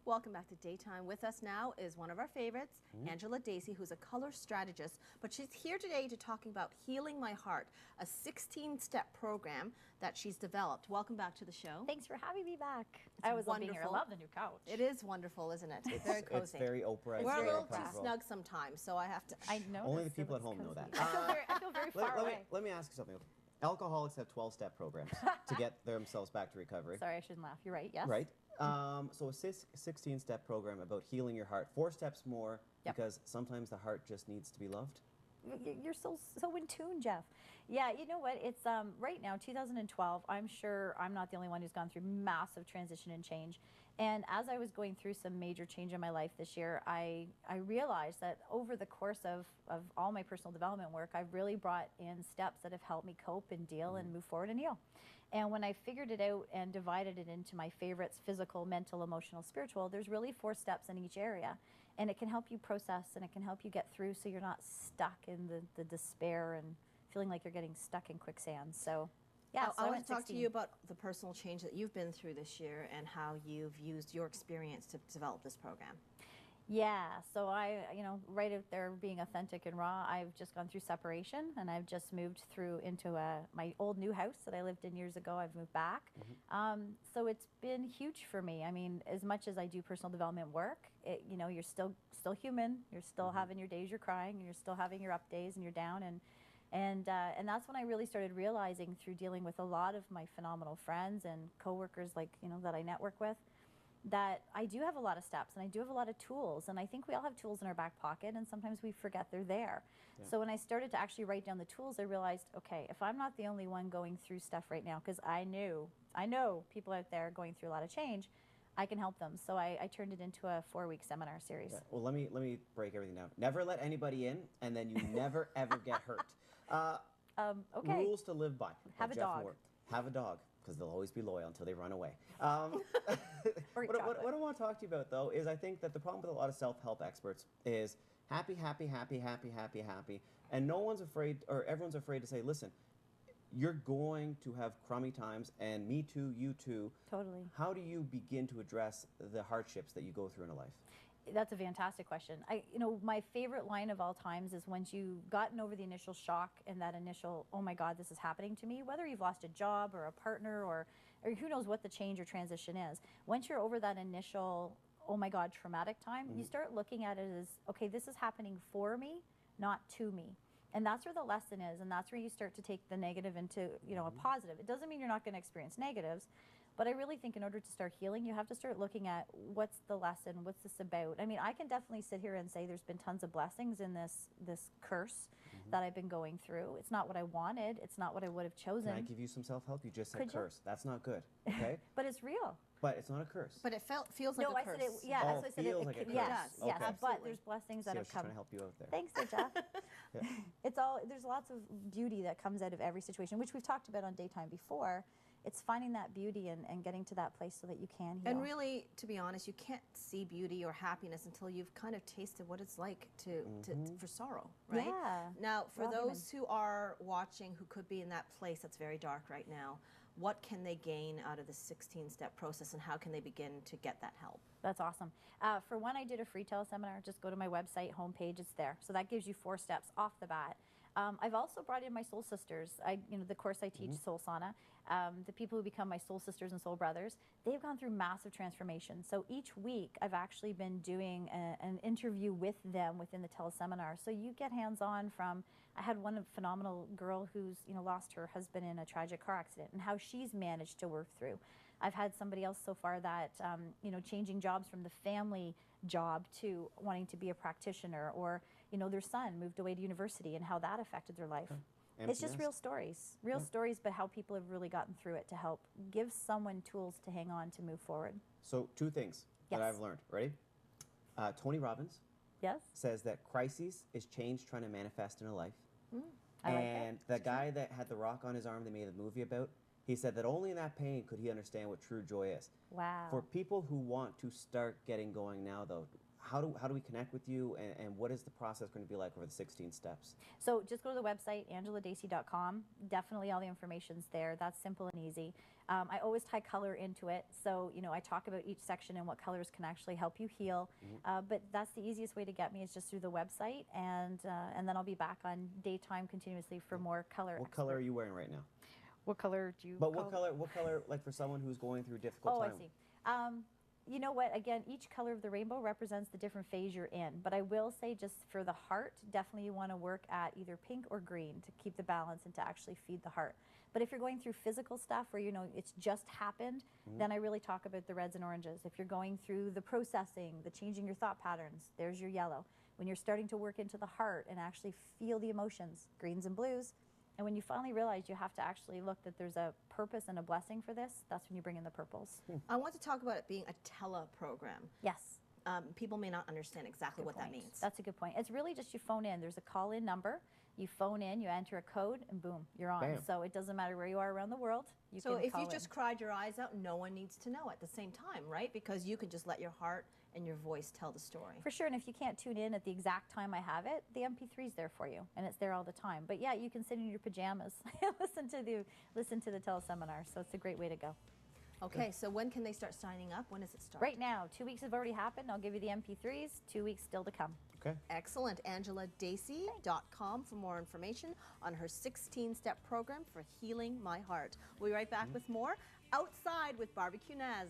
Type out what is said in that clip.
Welcome back to Daytime. With us now is one of our favorites, Angela Dacey, who's a color strategist, but she's here today to talking about Healing My Heart, a 16-step program that she's developed. Welcome back to the show. Thanks for having me back. It's I always love being wonderful. here. I love the new couch. It is wonderful, isn't it? It's very cozy. It's very Oprah. We're a little too comfortable. snug sometimes, so I have to. I know. Only the people at home know that. I feel very far away. Let me ask you something. Alcoholics have 12-step programs to get themselves back to recovery. Sorry, I shouldn't laugh. You're right. Yes. Right. So a 16-step program about healing your heart. 4 steps more because sometimes the heart just needs to be loved. You're so in tune, Jeff. Yeah, you know what? It's right now, 2012. I'm sure I'm not the only one who's gone through massive transition and change. And as I was going through some major change in my life this year, I realized that over the course of all my personal development work, I've really brought in steps that have helped me cope and deal and move forward and heal. And when I figured it out and divided it into my favorites, physical, mental, emotional, spiritual, there's really 4 steps in each area. And it can help you process and it can help you get through so you're not stuck in the despair and feeling like you're getting stuck in quicksand. So, yeah. I want to talk to you about the personal change that you've been through this year and how you've used your experience to develop this program. Yeah, so right out there being authentic and raw, I've just gone through separation and I've just moved through into my old new house that I lived in years ago. I've moved back. So it's been huge for me. I mean, as much as I do personal development work, you're still human. You're still having your days you're crying and you're still having your up days and you're down. And that's when I really started realizing through dealing with a lot of my phenomenal friends and coworkers that I network with, that I do have a lot of steps and I do have a lot of tools, and I think we all have tools in our back pocket and sometimes we forget they're there. So when I started to actually write down the tools, I realized, okay, if I'm not the only one going through stuff right now, because I know people out there going through a lot of change, I can help them. So I turned it into a 4-week seminar series. Yeah. Well, let me break everything down. Never let anybody in, and then you never ever get hurt. Okay. Rules to live by. Have a dog. Have a dog, because they'll always be loyal until they run away. What I want to talk to you about, though, is I think that the problem with a lot of self-help experts is happy, happy, happy, happy, happy, happy, and no one's afraid, or everyone's afraid to say, listen, you're going to have crummy times, and me too, you too. Totally. How do you begin to address the hardships that you go through in a life? That's a fantastic question. My favorite line of all times is once you've gotten over the initial shock and that initial, oh my God, this is happening to me, whether you've lost a job or a partner or who knows what the change or transition is. Once you're over that initial, oh my God, traumatic time, you start looking at it as, okay, this is happening for me, not to me. And that's where the lesson is, and that's where you start to take the negative into, a positive. It doesn't mean you're not going to experience negatives, but I really think in order to start healing, you have to start looking at what's the lesson, what's this about. I mean, I can definitely sit here and say there's been tons of blessings in this curse that I've been going through. It's not what I wanted. It's not what I would have chosen. Can I give you some self-help? You just said curse. That's not good, okay? But it's real. But it's not a curse. But it feels like a curse. No, I said it, yeah, that's what I said. Feels like a curse. Yes, Okay. yes, but Absolutely. there's blessings that See, I have was just come. trying to help you out there. Thanks, Jeff. There's lots of beauty that comes out of every situation, which we've talked about on Daytime before. It's finding that beauty and getting to that place so that you can heal. And really, to be honest, you can't see beauty or happiness until you've kind of tasted what it's like for sorrow, right? Yeah. Now, for We're all those who are watching who could be in that place that's very dark right now, what can they gain out of the 16-step process, and how can they begin to get that help? That's awesome. For one, I did a free teleseminar. Just go to my website, homepage, it's there. So that gives you 4 steps off the bat. I've also brought in my soul sisters. The course I teach, Soul Sauna, the people who become my soul sisters and soul brothers, they've gone through massive transformation. So each week, I've actually been doing an interview with them within the teleseminar. So you get hands-on from, I had one phenomenal girl who's lost her husband in a tragic car accident and how she's managed to work through. I've had somebody else so far that, changing jobs from the family job to wanting to be a practitioner, or, their son moved away to university and how that affected their life. It's just real stories, but how people have really gotten through it to help give someone tools to hang on to move forward. So 2 things that I've learned. Ready? Tony Robbins says that crises is change trying to manifest in a life. And the guy that had the rock on his arm they made a movie about, he said that only in that pain could he understand what true joy is. Wow. For people who want to start getting going now, though, how do we connect with you, and what is the process going to be like over the 16 steps? So just go to the website, angeladacey.com. Definitely all the information's there. That's simple and easy. I always tie color into it. So, you know, I talk about each section and what colors can actually help you heal. But that's the easiest way to get me is just through the website. And then I'll be back on daytime continuously for more color. What color are you wearing right now? What color do you But what color, like for someone who's going through a difficult time? I see. You know what, again, each color of the rainbow represents the different phase you're in. But I will say just for the heart, definitely you want to work at either pink or green to keep the balance and to actually feed the heart. But if you're going through physical stuff where, you know, it's just happened, then I really talk about the reds and oranges. If you're going through the processing, the changing your thought patterns, there's your yellow. When you're starting to work into the heart and actually feel the emotions, greens and blues. And when you finally realize you have to actually look that there's a purpose and a blessing for this, that's when you bring in the purples. I want to talk about it being a tele-program. Yes. People may not understand exactly what that means. That's a good point. It's really just you phone in. There's a call-in number. You phone in, you enter a code, and boom, you're on. Bam. So it doesn't matter where you are around the world. You So can if call you in. just cried your eyes out, no one needs to know at the same time, right? Because you can just let your heart and your voice tell the story. For sure, and if you can't tune in at the exact time I have it, the MP3 is there for you, and it's there all the time. But yeah, you can sit in your pajamas and listen to the teleseminar. So it's a great way to go. Okay, so when can they start signing up? When does it start? Right now, 2 weeks have already happened. I'll give you the MP3s. 2 weeks still to come. Okay. Excellent. AngelaDacey.com for more information on her 16-step program for healing my heart. We'll be right back with more Outside with Barbecue Naz.